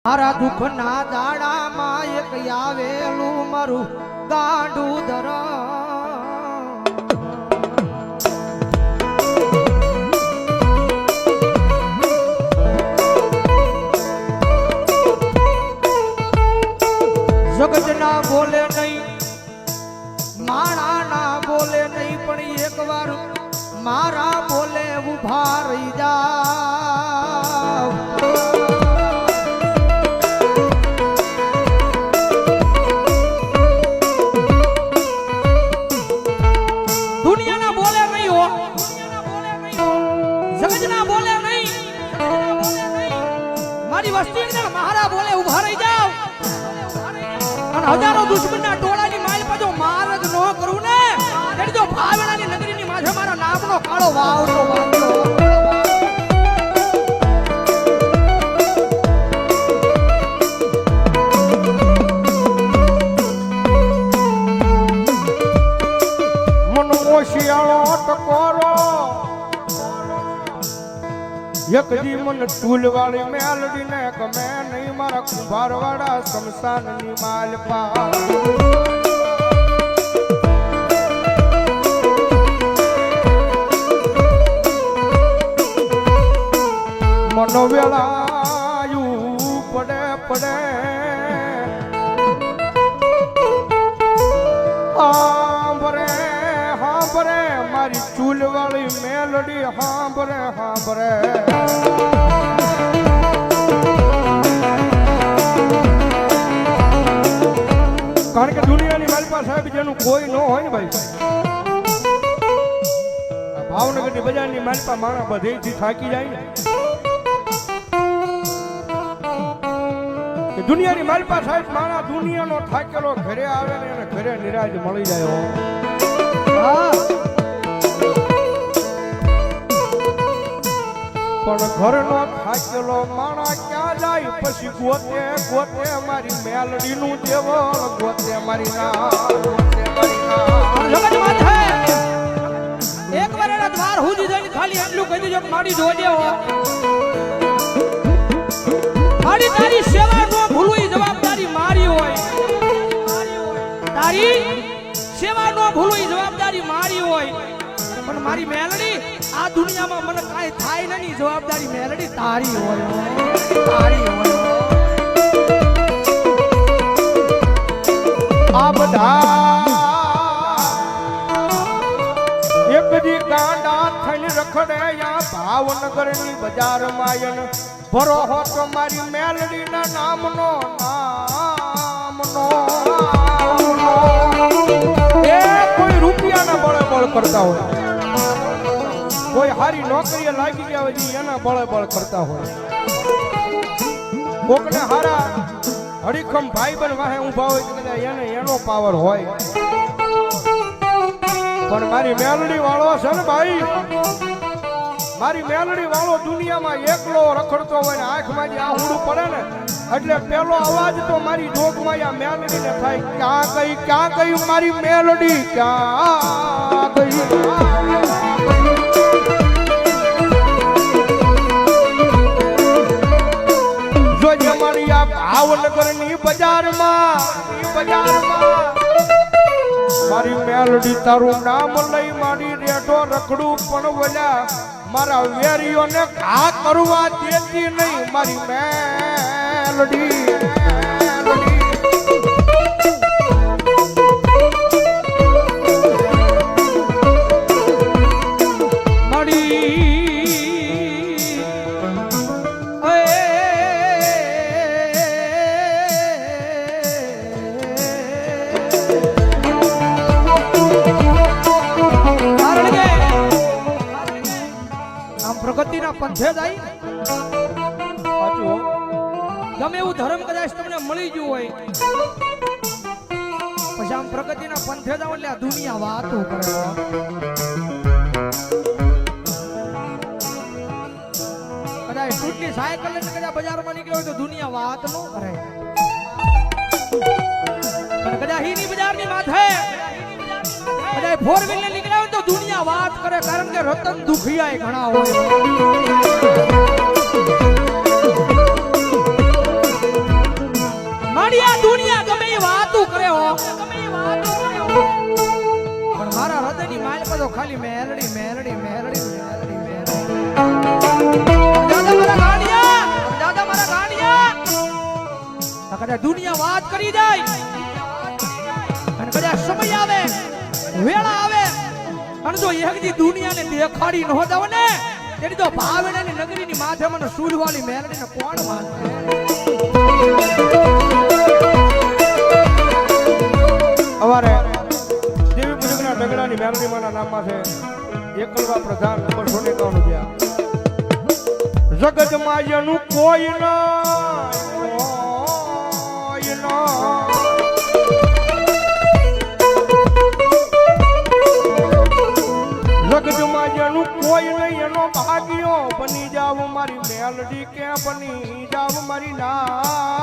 મારા દુઃખ ના દાડામાં એક આવેલું મારું ગાંડું ધર જગત ના બોલે નહીં, માણા ના બોલે નહીં, પણ એક વાર મારા બોલે ઉભા રહી જાવ. મારા બોલે ઉભા રહી જાવ અને હજારો દુશ્મનના ટોળાની માલ પાછો માર જ ન કરું ને તેડી જો ભાવનાની નગરીની માથે મારા નામનો કાળો વાવતો વાવતો મનો શિયાળો ટકોરો એક દી મન ટૂલ વાળી મેલડી ને ગમે નહીં મારા કુંભાર વાળા શમશાન ની માલપા. મનો વેળાયું પડે પડે હાંભરે હાંભરે મારી ચૂલ વાળી મેલડી હાંભરે હાંભરે. કારણ કે દુનિયાની માલપા સાહેબ જેનું કોઈ ન હોય ને ભાઈ, ભાવનગરની બજારની માલપા માણા બધેથી થાકી જાય ને. દુનિયાની માલપા સાહેબ માણા દુનિયાનો થાકેલો ઘરે આવે ને એને ઘરે નિરાજ મળી જાય. પણ ઘરનો થાકેલો માણા ક્યાં જાય પછી ગોતે ગોતે મારી મેલડી નું દેવળ ગોતે મારી એક વાર એના દ્વાર સુધી જઈને ખાલી એટલું કહી દેજો મારી જોજે હો મારી તારી સેવા નો ભૂલવું એ જવાબદારી મારી હોય, તારી સેવા નો ભૂલવું એ જવાબદારી મારી હોય. પણ મારી મેલડી આ દુનિયામાં મને કાઈ થાય નહીં, જવાબદારી મેલડી તારી હોય, તારી હોય. આ બધા એક દી ગાંડા થઈને રખડે યા ભાવનગર ની બજાર માયન ભરો હો તો મારી મેલડી ના નામનો એ કોઈ રૂપિયાના બળે બળ કરતા હોય, કોઈ હારી નોકરીએ લાગી ગયા હોય એના બળે બળ કરતા હોય, કોકને હારા હડીખમ ભાઈ બન વાહે ઊભા હોય કદાચ એને એનો પાવર હોય. પણ મારી મેલડી વાળો છે ને ભાઈ, મારી મેલડી વાળો દુનિયામાં એકલો રખડતો હોય ને આંખમાં જે આહુડું પડે ને એટલે પેલો અવાજ તો મારી જોગમાં આ મેલડી ને થાય, ક્યાં ગઈ મારી મેલડી, ક્યાં ગઈ. મારી આ ભાવનગર ની બજારમાં મારી મેલડી તારું નામ લઈ મારી રેઠો રખડું પણ બોલ્યા મારા વેરીઓને ઘા કરવા દેતી નહીં મારી મેલડી. પ્રગતિના પંથે જાય ગમે એવું ધર્મ કદાચ તમને મળી ગયું હોય પછી આમ પ્રગતિના પંથે જાવ એટલે આ દુનિયા વાતો કરે. કદાચ ટૂટની સાયકલ લઈને કદાચ બજારમાં નીકળ્યો હોય તો દુનિયા વાત ન કરે, પણ કદાચ હીની બજારની વાત હે કદાચ ફોર વ્હીલર નીકળ્યા હોય તો દુનિયા વાત કરે, કારણ કે રતન દુખિયા ઘણા હોય. ખાલી મેલડી મેલડી મેલડી મેલડી દાદા મારા ગાંડિયા દાદા મારા ગાંડિયા કદાચ દુનિયા વાત કરી જાય અને કદાચ સમય આવે વેળા આવે અને જો એકદી દુનિયાને દેખાડી ન દવ ને તેની તો ભાવનાની નગરીની માથે મને સૂરવાળી મેલડીને કોણ માનશે અમારે દેવી મુજબના ડગડાની મેલડીમાંના નામમાં છે એકલવા પ્રધાન નંબર 151 જગતમાં જેનું કોઈ ના જગતમાં જેનું કોઈ નહીં એનો ભાગ્યો બની જાવ મારી મેલડી કે બની જાવ મારી ના